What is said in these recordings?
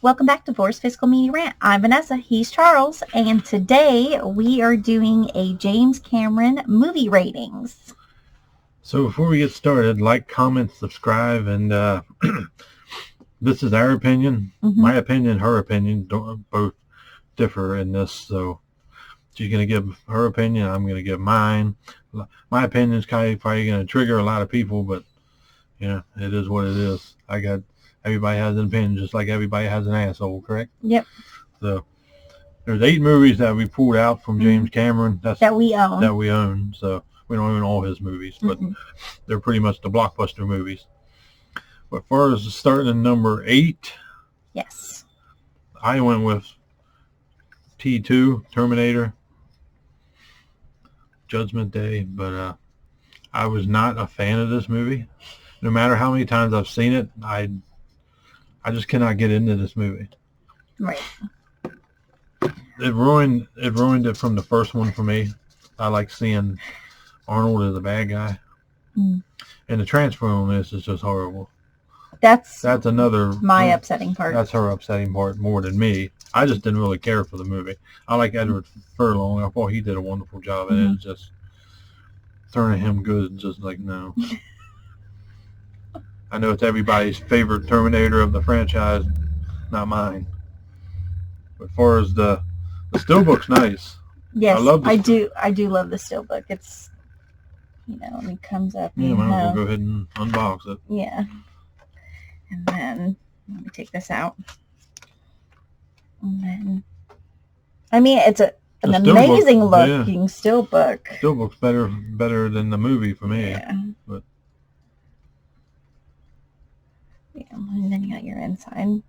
Welcome back to Forrest Fiscal Media Rant. I'm Vanessa, he's Charles, and today we are doing a James Cameron movie ratings. So before we get started, like, comment, subscribe, and this is our opinion. My opinion, her opinion, both differ in this. So she's going to give her opinion, I'm going to give mine. My opinion is probably going to trigger a lot of people, but yeah, it is what it is. Everybody has an opinion, just like everybody has an asshole, correct? Yep. So there's 8 movies that we pulled out from James Cameron. That we own. That we own. So we don't own all his movies, but they're pretty much the blockbuster movies. But first, starting at number 8. Yes. I went with T2, Terminator, Judgment Day, but I was not a fan of this movie. No matter how many times I've seen it, I just cannot get into this movie. Right. It ruined it from the first one for me. I like seeing Arnold as a bad guy. And the transfer on this is just horrible. That's another my upsetting part. That's her upsetting part more than me. I just didn't really care for the movie. I like Edward Furlong. I thought he did a wonderful job, and it's just turning him good. Just like, no. I know it's everybody's favorite Terminator of the franchise, not mine. But as far as the steelbook's nice. Yes, I do love the steelbook. It's, when it comes up. Yeah, might as well go ahead and unbox it. Yeah. And then, let me take this out. And then, it's an amazing looking steelbook. Steelbook's better than the movie for me. Yeah. But yeah, and then you got your inside.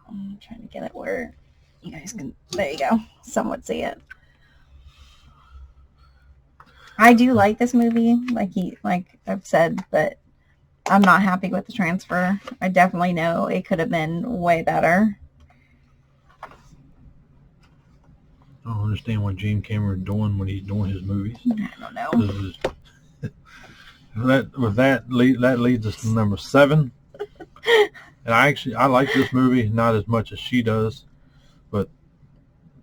I'm trying to get it where you guys can, there you go, somewhat see it. I do like this movie, like I've said, but I'm not happy with the transfer. I definitely know it could have been way better. I don't understand what James Cameron's doing when he's doing his movies. I don't know. That leads us to number 7. And I like this movie not as much as she does, but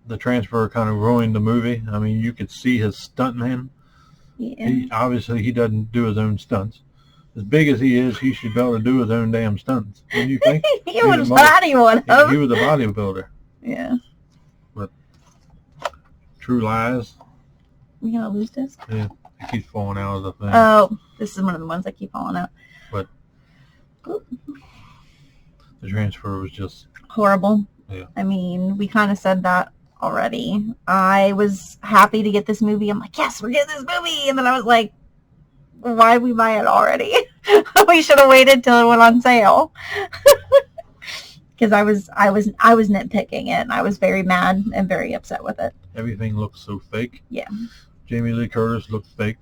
the transfer kind of ruined the movie. I mean, you could see his stuntman. Yeah. He doesn't do his own stunts. As big as he is, he should be able to do his own damn stunts. Wouldn't you think? He was body one. Yeah, he was a bodybuilder. Yeah. But True Lies. You gonna lose this? Yeah, it keeps falling out of the thing. Oh, this is one of the ones that keep falling out. But the transfer was just horrible. Yeah. I mean, we kind of said that already. I was happy to get this movie. I'm like, yes, we're getting this movie. And then I was like, why did we buy it already? We should have waited till it went on sale. Because I was nitpicking it, and I was very mad and very upset with it. Everything looks so fake. Yeah. Jamie Lee Curtis looked fake.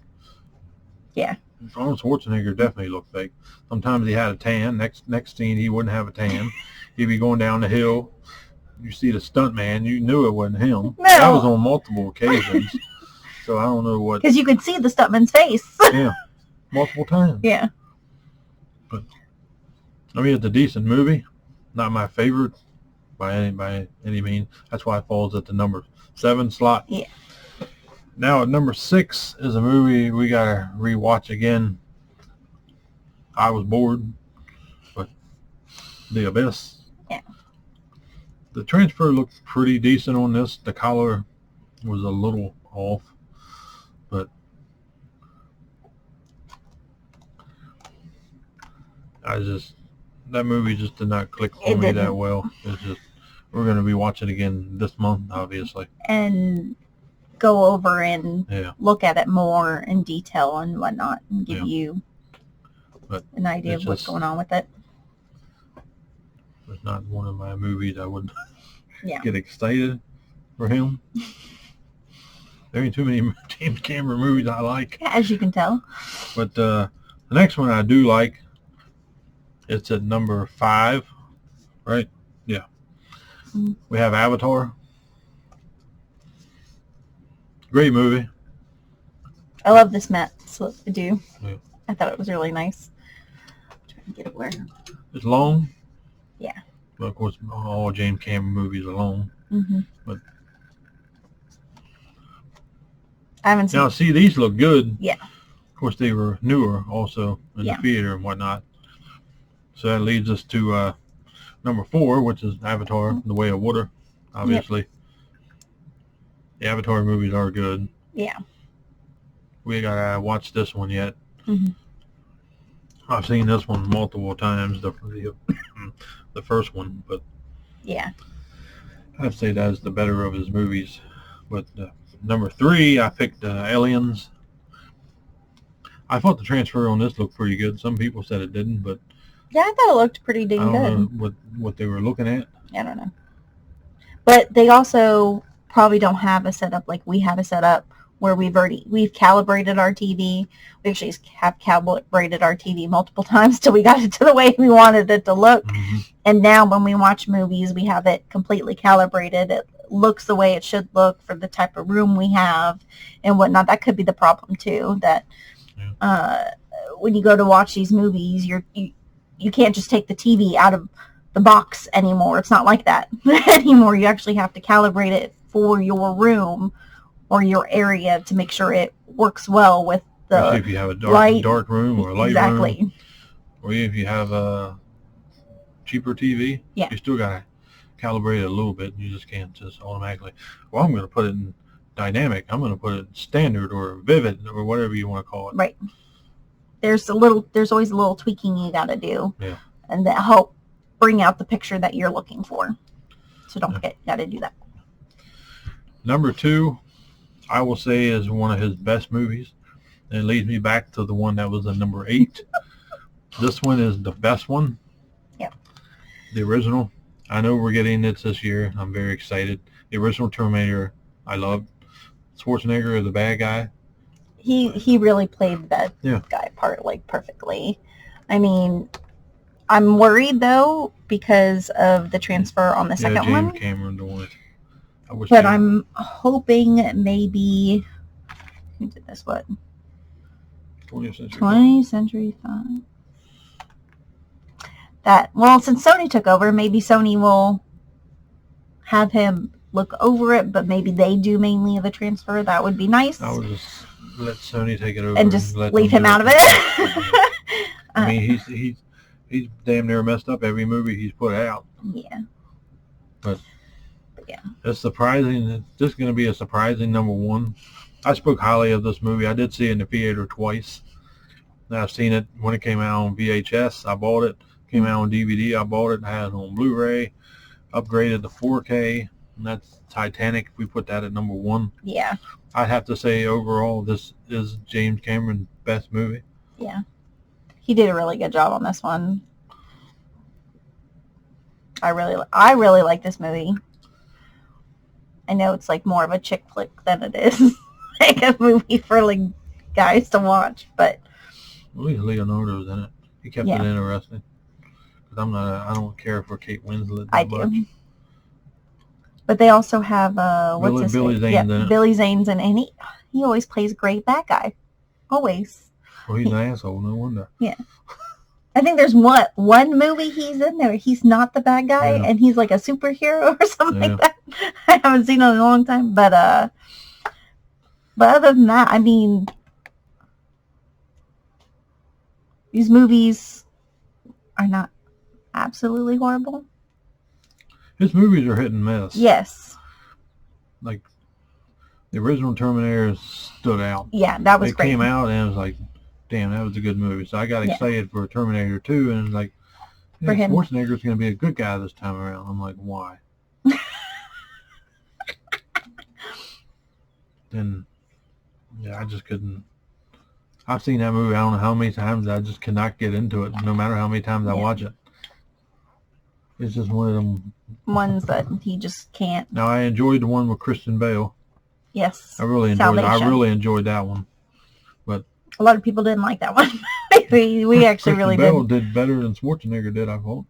Yeah. Arnold Schwarzenegger definitely looked fake. Sometimes he had a tan. Next scene, he wouldn't have a tan. He'd be going down the hill. You see the stunt man, you knew it wasn't him. No. That was on multiple occasions. So I don't know what. Because you could see the stuntman's face. Yeah. Multiple times. Yeah. But I mean, it's a decent movie. Not my favorite by any means. That's why it falls at the number 7 slot. Yeah. Now at number 6 is a movie we gotta rewatch again. I was bored, but The Abyss. Yeah. The transfer looked pretty decent on this. The collar was a little off, but that movie just did not click for me that well. It's just, we're going to be watching again this month, obviously. And go over and look at it more in detail and whatnot, and give you an idea of what's going on with it. It's not one of my movies I would get excited for him. There ain't too many James Cameron movies I like. As you can tell. But the next one I do like, it's at number 5, right? Yeah. We have Avatar. Great movie. I love this matte slip. I do. Yeah. I thought it was really nice. I'm trying to get it where. It's long. Yeah. But of course, all James Cameron movies alone. Mm-hmm. But I haven't seen. Now, see, these look good. Yeah. Of course, they were newer also in Yeah. the theater and whatnot. So that leads us to number 4, which is Avatar: The Way of Water. Obviously, the Avatar movies are good. Yeah. We gotta watch this one yet. Mm-hmm. I've seen this one multiple times, the first one, but yeah, I'd say that's the better of his movies. But number 3, I picked Aliens. I thought the transfer on this looked pretty good. Some people said it didn't, but yeah, I thought it looked pretty I dang don't good. know what they were looking at. I don't know, but they also probably don't have a setup like we have a setup where we've calibrated our TV. We actually have calibrated our TV multiple times till we got it to the way we wanted it to look. Mm-hmm. And now when we watch movies, we have it completely calibrated. It looks the way it should look for the type of room we have and whatnot. That could be the problem too, that when you go to watch these movies, you can't just take the TV out of the box anymore. It's not like that anymore. You actually have to calibrate it for your room or your area to make sure it works well with the Especially if you have a dark room or a light room. Or if you have a cheaper TV, you still got to calibrate it a little bit. You just can't just automatically, well, I'm going to put it in dynamic. I'm going to put it in standard or vivid or whatever you want to call it. Right. There's always a little tweaking you got to do. Yeah. And that help bring out the picture that you're looking for. So don't forget, you got to do that. Number 2, I will say, is one of his best movies. And it leads me back to the one that was in number 8. This one is the best one. Yeah. The original. I know we're getting it this year. I'm very excited. The original Terminator, I loved. Schwarzenegger, the bad guy. He really played the bad guy part like perfectly. I mean, I'm worried though because of the transfer on the second one. James Cameron doing it. But I'm hoping maybe who did this? What? 20th Century Fox. Since Sony took over, maybe Sony will have him look over it, but maybe they do mainly the transfer. That would be nice. I would just let Sony take it over and just leave him out of it. I mean, he's damn near messed up every movie he's put out. Yeah. But yeah, it's surprising. It's just going to be a surprising number 1. I spoke highly of this movie. I did see it in the theater twice. And I've seen it when it came out on VHS. I bought it. Came out on DVD. I bought it. I had it on Blu-ray. Upgraded to 4K. And that's Titanic. We put that at number 1. Yeah. I'd have to say overall this is James Cameron's best movie. Yeah. He did a really good job on this one. I really like this movie. I know it's like more of a chick flick than it is like a movie for like guys to watch, but at least Leonardo's in it. He kept it interesting. Because I don't care for Kate Winslet. I do. But they also have Billy Zane's in it. Billy Zane's in it, and he always plays a great bad guy. Always. Well, he's an asshole, no wonder. Yeah. I think there's one movie he's in there. He's not the bad guy, and he's like a superhero or something like that. I haven't seen it in a long time, but other than that, I mean, these movies are not absolutely horrible. His movies are hit and miss. Yes. Like the original Terminator stood out. Yeah, that was great. It came out and it was like, damn, that was a good movie. So I got excited for Terminator 2, and like, Schwarzenegger's going to be a good guy this time around. I'm like, why? Then, I just couldn't. I've seen that movie I don't know how many times. I just cannot get into it, no matter how many times I watch it. It's just one of them ones that he just can't. Now, I enjoyed the one with Christian Bale. Yes. I really enjoyed that one. But a lot of people didn't like that one. we actually really Bale did better than Schwarzenegger did, I thought.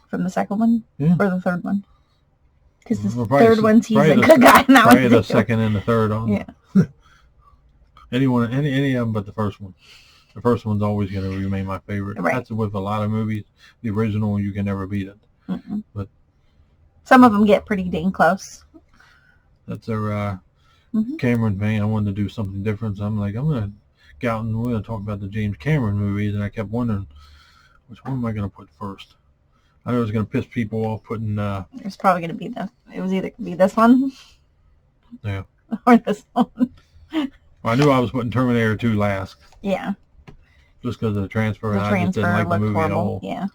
From the second one? Yeah. Or the third one? Because the third one's he's a good guy. And that probably the second and the third on. Yeah. Any of them but the first one. The first one's always going to remain my favorite. Right. That's with a lot of movies. The original, you can never beat it. Mm-mm. But some of them get pretty dang close. That's our Cameron thing. I wanted to do something different, so I'm like, I'm gonna get out and we're gonna talk about the James Cameron movies. And I kept wondering, which one am I gonna put first? I know it was gonna piss people off putting. It's probably gonna be it was either gonna be this one. Yeah. Or this one. Well, I knew I was putting Terminator 2 last. Yeah. Just because of the transfer. The I transfer just didn't like the movie horrible. at all. Yeah.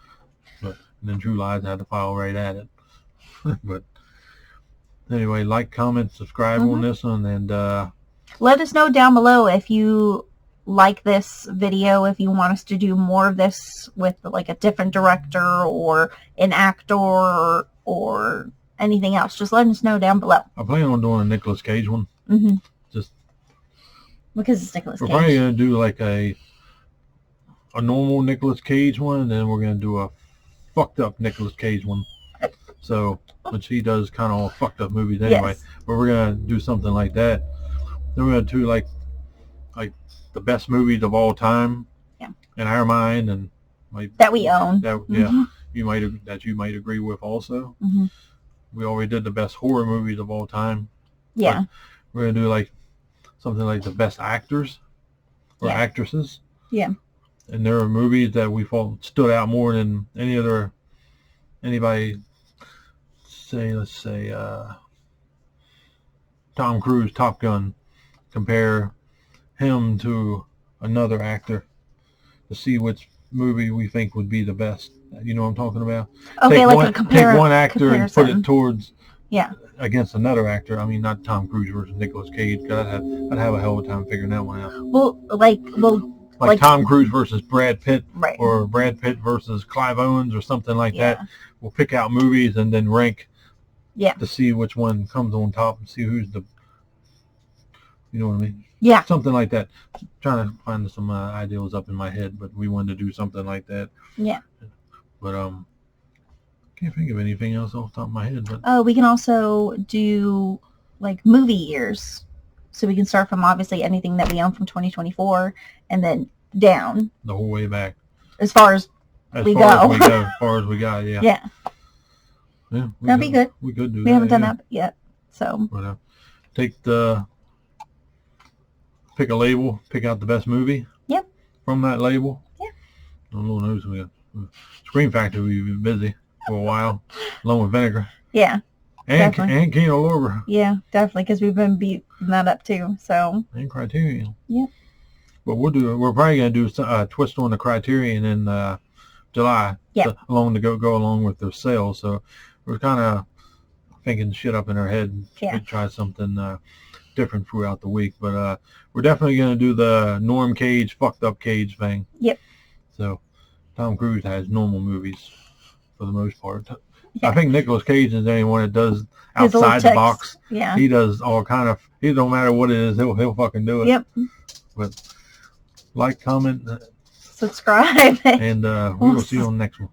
But then True Lies, I had to file right at it. But anyway, like, comment, subscribe on this one, and let us know down below if you like this video, if you want us to do more of this with like a different director or an actor or anything else. Just let us know down below. I plan on doing a Nicolas Cage one. Just because it's Nicolas Cage. We're probably gonna do like a normal Nicolas Cage one, and then we're gonna do a fucked up Nicolas Cage one. So, which he does kind of all fucked up movies anyway. Yes. But we're gonna do something like that. Then we're gonna do like the best movies of all time. Yeah. In our mind, and like that we own. That you might agree with also. We already did the best horror movies of all time. Yeah. But we're gonna do like something like the best actors or actresses. Yeah. And there are movies that we thought stood out more than anybody. Let's say Tom Cruise, Top Gun. Compare him to another actor to see which movie we think would be the best. You know what I'm talking about? Okay, take one actor and put it towards Yeah. against another actor. I mean, not Tom Cruise versus Nicolas Cage. I'd have a hell of a time figuring that one out. Well, like Tom Cruise versus Brad Pitt, right, or Brad Pitt versus Clive Owens, or something like that. We'll pick out movies and then rank. Yeah. To see which one comes on top and see who's the. You know what I mean? Yeah. Something like that. Trying to find some ideas up in my head, but we wanted to do something like that. Yeah. But can't think of anything else off the top of my head. But oh, we can also do like movie years, so we can start from obviously anything that we own from 2024 and then down the whole way back as far as we go. As far as we got, yeah. Yeah. Yeah. That'd be good. We could do that. We haven't done that yet, so. But, pick a label, pick out the best movie. Yep. From that label. Yeah. Lord knows we got Scream Factory. We've been busy for a while, along with Vinegar. Yeah. And Kino Lorber. Yeah, definitely, because we've been beating that up too. So. And Criterion. Yep. But we're probably gonna do a twist on the Criterion in July. Yeah. Go along with their sales. So we're kind of thinking shit up in our head. Yeah. Try something different throughout the week, but we're definitely gonna do the Norm Cage, fucked up Cage thing. Yep. So Tom Cruise has normal movies for the most part. Yeah. I think Nicolas Cage is the only one that does outside the box. Yeah. He does all kind of. He don't matter what it is, he'll fucking do it. Yep. But like, comment, subscribe, and we will see you on the next one.